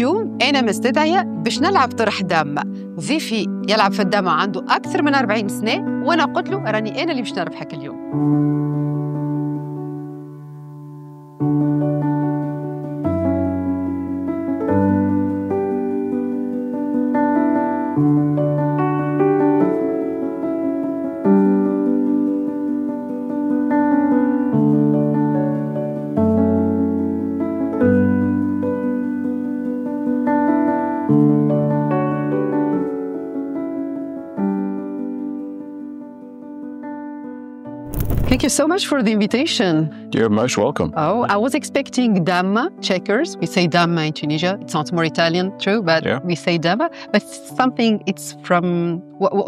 اليوم أنا مستدعية باش نلعب طرح دامة. ضيفي يلعب في الدامة عنده أكثر من 40 سنة، وأنا قلت له راني أنا اللي باش نربحك اليوم. Thank you so much for the invitation. You're most welcome. Oh, I was expecting dama, checkers. We say dama in Tunisia. It sounds more Italian, true, but we say dama. But it's from,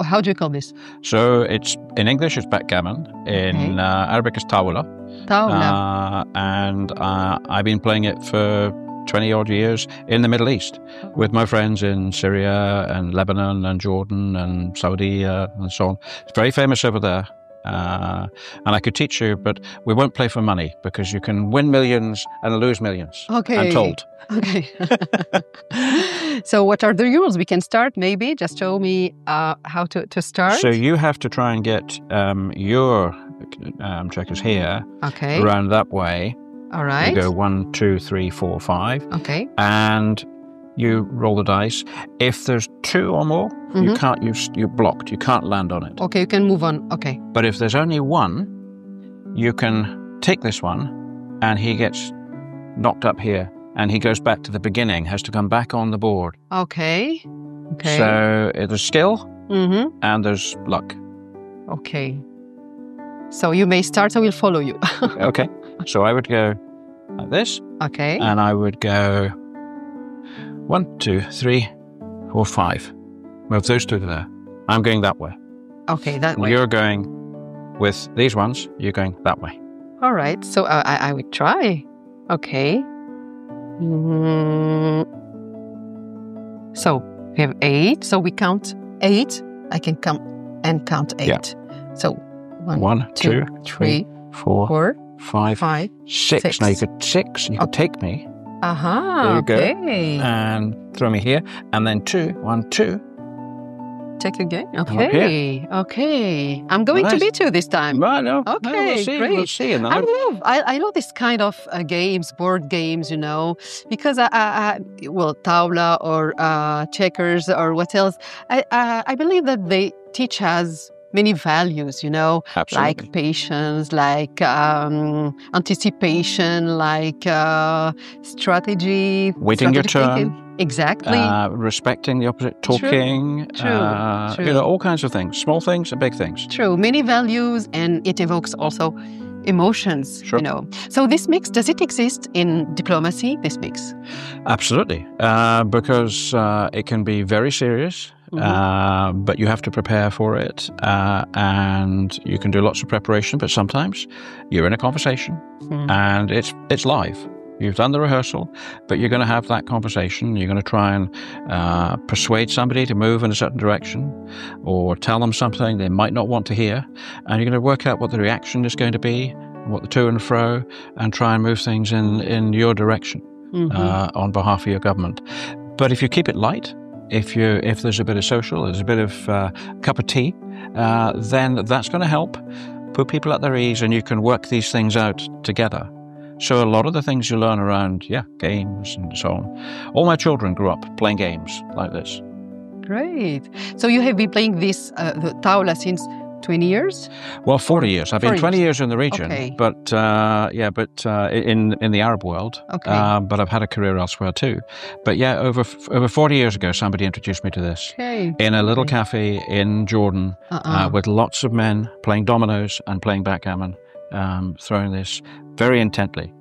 how do you call this? So it's, in English, it's backgammon. In Arabic, it's tawla. Tawla. And I've been playing it for 20-odd years in the Middle East with my friends in Syria and Lebanon and Jordan and Saudi and so on. It's very famous over there. And I could teach you, but we won't play for money because you can win millions and lose millions. Okay. I'm told. Okay. So what are the rules? We can start maybe. Just show me how to start. So you have to try and get your checkers here. Okay. Around that way. All right. You go 1, 2, 3, 4, 5. Okay. And you roll the dice. If there's 2 or more, you can't. You're blocked. You can't land on it. Okay, you can move on. Okay. But if there's only 1, you can take this one, and he gets knocked up here, and he goes back to the beginning. Has to come back on the board. Okay. Okay. So there's skill, and there's luck. Okay. So you may start. I will follow you. Okay. So I would go like this. Okay. And I would go 1, 2, 3, 4, 5. Move those 2 to there. I'm going that way. Okay, that way. You're going with these ones. You're going that way. All right. So I would try. Okay. So we have 8. So we count 8. I can count 8. Yeah. So 1, 2, 3, 4, 5, 6. Now you could 6. You could take me. There you go. And throw me here. And then 2. 1, 2. Check again. Okay. Okay. I'm going to be 2 this time. Well, no. Okay, no, we'll see. Great. We'll see. I love this kind of games, board games, you know, because tawla or checkers or what else. I believe that they teach us many values, you know, Absolutely. Like patience, like anticipation, like strategy. Waiting your turn. Thinking. Exactly. Respecting the opposite, talking. True. You know, all kinds of things, small things and big things. True. Many values, and it evokes also emotions, Sure. you know. So this mix, does it exist in diplomacy, this mix? Absolutely. Because it can be very serious. But you have to prepare for it, and you can do lots of preparation. But sometimes you're in a conversation, and it's live. You've done the rehearsal, but you're going to have that conversation. You're going to try and persuade somebody to move in a certain direction, or tell them something they might not want to hear, and you're going to work out what the reaction is going to be, what the to and fro, and try and move things in your direction on behalf of your government. But if you keep it light. If there's a bit of social, there's a bit of cup of tea, then that's going to help put people at their ease, and you can work these things out together. So a lot of the things you learn around, games and so on. All my children grew up playing games like this. Great. So you have been playing this the tawla since 20 years? Well, 40 years. I've been 20 years in the region, but in the Arab world. Okay. But I've had a career elsewhere too. But over 40 years ago, somebody introduced me to this in a little cafe in Jordan with lots of men playing dominoes and playing backgammon, throwing this very intently.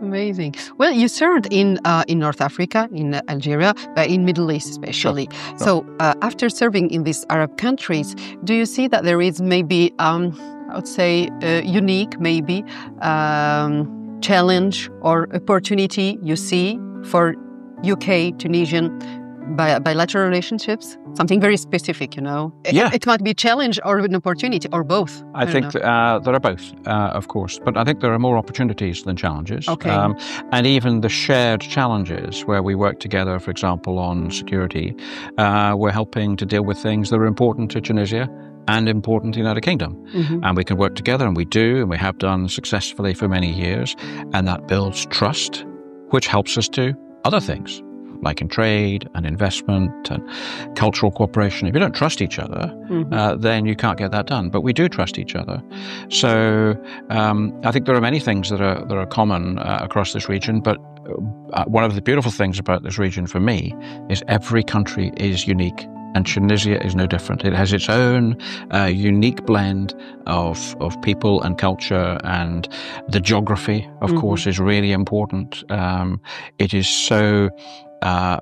Amazing. Well, you served in North Africa, in Algeria, in Middle East especially. Sure. So after serving in these Arab countries, do you see that there is maybe, I would say, unique maybe challenge or opportunity you see for UK, Tunisian bilateral relationships? Something very specific, you know? It might be a challenge or an opportunity or both. I think there are both, of course. But I think there are more opportunities than challenges. Okay. And even the shared challenges where we work together, for example, on security, we're helping to deal with things that are important to Tunisia and important to the United Kingdom. Mm-hmm. And we can work together, and we do, and we have done successfully for many years. And that builds trust, which helps us do other things, like in trade and investment and cultural cooperation. If you don't trust each other, then you can't get that done. But we do trust each other. So I think there are many things that are common across this region. But one of the beautiful things about this region for me is every country is unique. And Tunisia is no different. It has its own unique blend of people and culture, and the geography, of course, is really important. It is so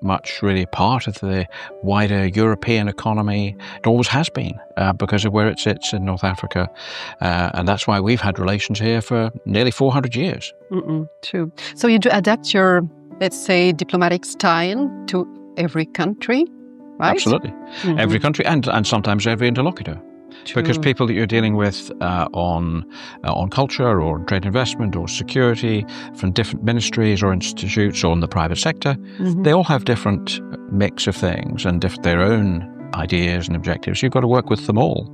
much really part of the wider European economy. It always has been because of where it sits in North Africa. And that's why we've had relations here for nearly 400 years. True. So you do adapt your, let's say, diplomatic style to every country? Right? Absolutely. Every country and sometimes every interlocutor. True. Because people that you're dealing with on culture or trade investment or security from different ministries or institutes or in the private sector, they all have different mix of things and their own ideas and objectives. You've got to work with them all.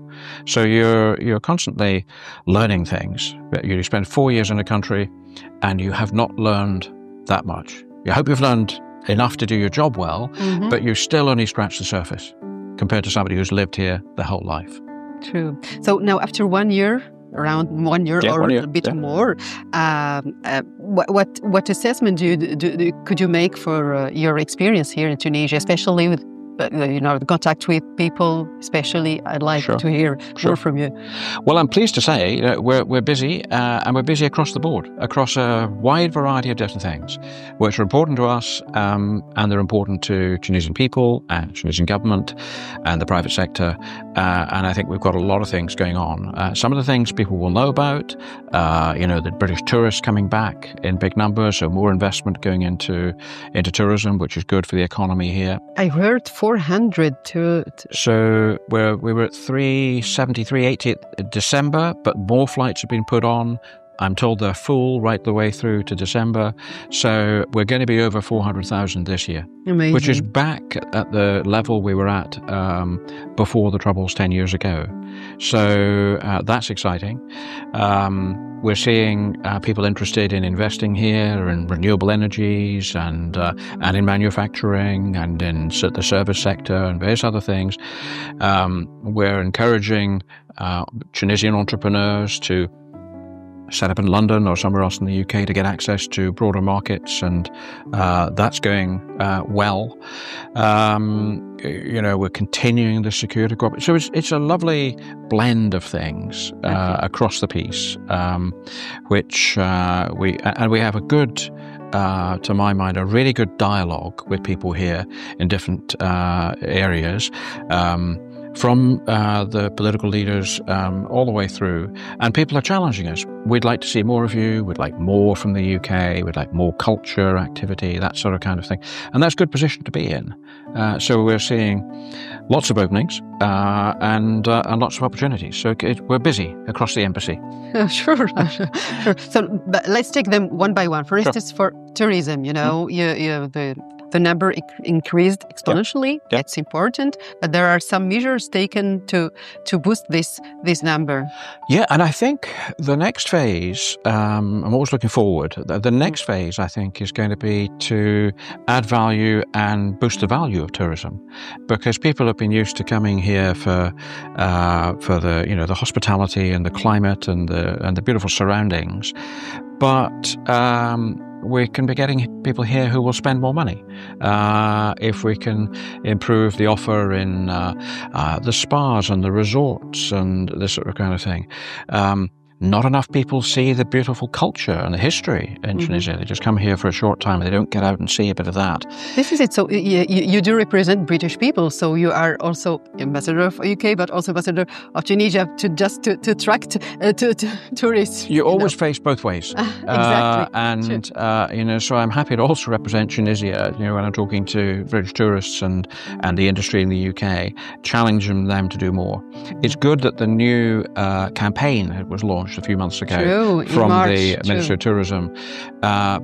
So you're constantly learning things. You spend 4 years in a country and you have not learned that much. You hope you've learned enough to do your job well, but you still only scratch the surface compared to somebody who's lived here their whole life. True. So now after 1 year, around 1 year or a bit more, what assessment could you make for your experience here in Tunisia, especially with the contact with people, especially? I'd like to hear more from you. Well, I'm pleased to say we're busy, and we're busy across the board, across a wide variety of different things, which are important to us, and they're important to Tunisian people and Tunisian government and the private sector. And I think we've got a lot of things going on. Some of the things people will know about, the British tourists coming back in big numbers, so more investment going into tourism, which is good for the economy here. I heard 400 So we were at 370, 380 at December, but more flights have been put on. I'm told they're full right the way through to December. So we're going to be over 400,000 this year. Amazing. Which is back at the level we were at before the Troubles 10 years ago. So that's exciting. We're seeing people interested in investing here in renewable energies and in manufacturing and in the service sector and various other things. We're encouraging Tunisian entrepreneurs to set up in London or somewhere else in the UK to get access to broader markets, and that's going well. We're continuing the security cooperation. So it's a lovely blend of things across the piece, which we have a good, to my mind, a really good dialogue with people here in different areas. From the political leaders all the way through. And people are challenging us. We'd like to see more of you. We'd like more from the UK. We'd like more culture, activity, that sort of kind of thing. And that's a good position to be in. So we're seeing lots of openings and lots of opportunities. So we're busy across the embassy. Sure. So but let's take them one by one. For instance, for tourism, the number increased exponentially. Yeah. It's important, but there are some measures taken to boost this number. Yeah, and I think the next phase, I'm always looking forward. The next phase, I think, is going to be to add value and boost the value of tourism, because people have been used to coming here for the hospitality and the climate and the beautiful surroundings, but we can be getting people here who will spend more money if we can improve the offer in the spas and the resorts and this sort of kind of thing. not enough people see the beautiful culture and the history in Tunisia. They just come here for a short time. They don't get out and see a bit of that. This is it. So you do represent British people. So you are also ambassador of UK, but also ambassador of Tunisia to attract tourists. You always face both ways. Exactly. And, so I'm happy to also represent Tunisia, when I'm talking to British tourists and the industry in the UK, challenging them to do more. It's good that the new campaign was launched a few months ago from the Ministry of Tourism,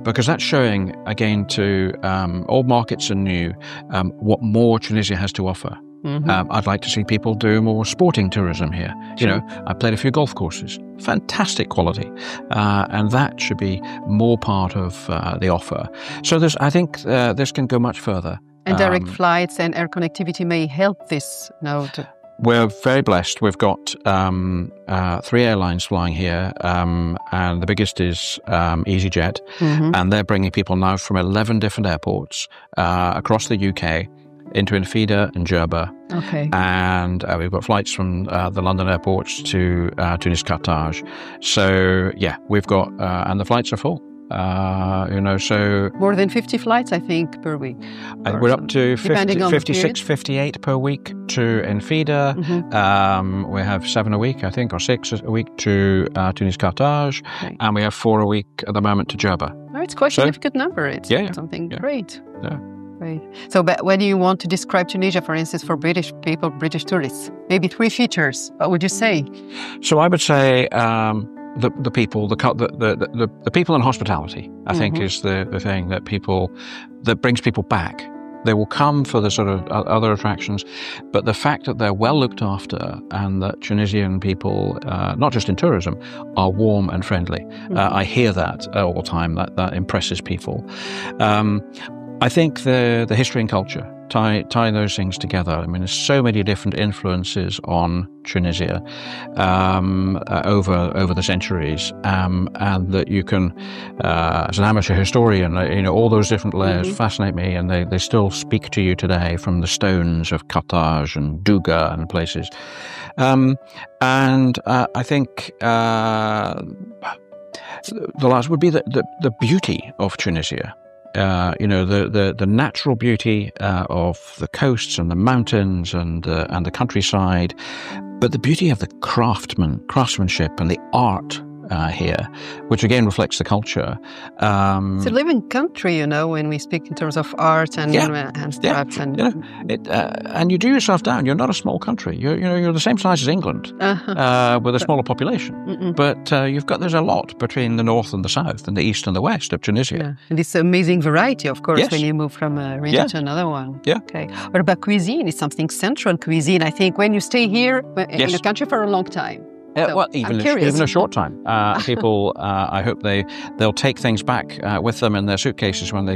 because that's showing again to old markets and new what more Tunisia has to offer. I'd like to see people do more sporting tourism here. I played a few golf courses, fantastic quality, and that should be more part of the offer. So I think this can go much further. And direct flights and air connectivity may help this now. We're very blessed. We've got 3 airlines flying here, and the biggest is EasyJet, and they're bringing people now from 11 different airports across the UK into Infida and Djerba. Okay. And we've got flights from the London airports to Tuniscope. So, we've got, and the flights are full. So... More than 50 flights, I think, per week. We're up to 56, 58 per week to Infida. We have 7 a week, I think, or 6 a week to Tuniscope. And we have 4 a week at the moment to Djerba. Oh, it's quite a significant number. It's something great. Yeah. Great. So, but when you want to describe Tunisia, for instance, for British people, British tourists, maybe 3 features, what would you say? So I would say... The people, the people and hospitality, I think, is the thing that brings people back. They will come for the sort of other attractions, but the fact that they're well looked after and that Tunisian people, not just in tourism, are warm and friendly. I hear that all the time. That impresses people. I think the history and culture, tie those things together. I mean, there's so many different influences on Tunisia over the centuries, and that you can, as an amateur historian, all those different layers fascinate me, and they still speak to you today from the stones of Carthage and Douga and places. I think the last would be the beauty of Tunisia. The natural beauty of the coasts and the mountains and the countryside, but the beauty of the craftsmanship and the art here, which again reflects the culture. It's a living country, when we speak in terms of art and handcrafts. And you do yourself down. You're not a small country. You're the same size as England, with a smaller population. But there's a lot between the north and the south, and the east and the west of Tunisia. Yeah. And this amazing variety, of course, when you move from a region to another one. Yeah. Okay. What about cuisine? It's something central cuisine. I think when you stay here in the country for a long time. So even a short time. People, I hope they'll take things back with them in their suitcases when they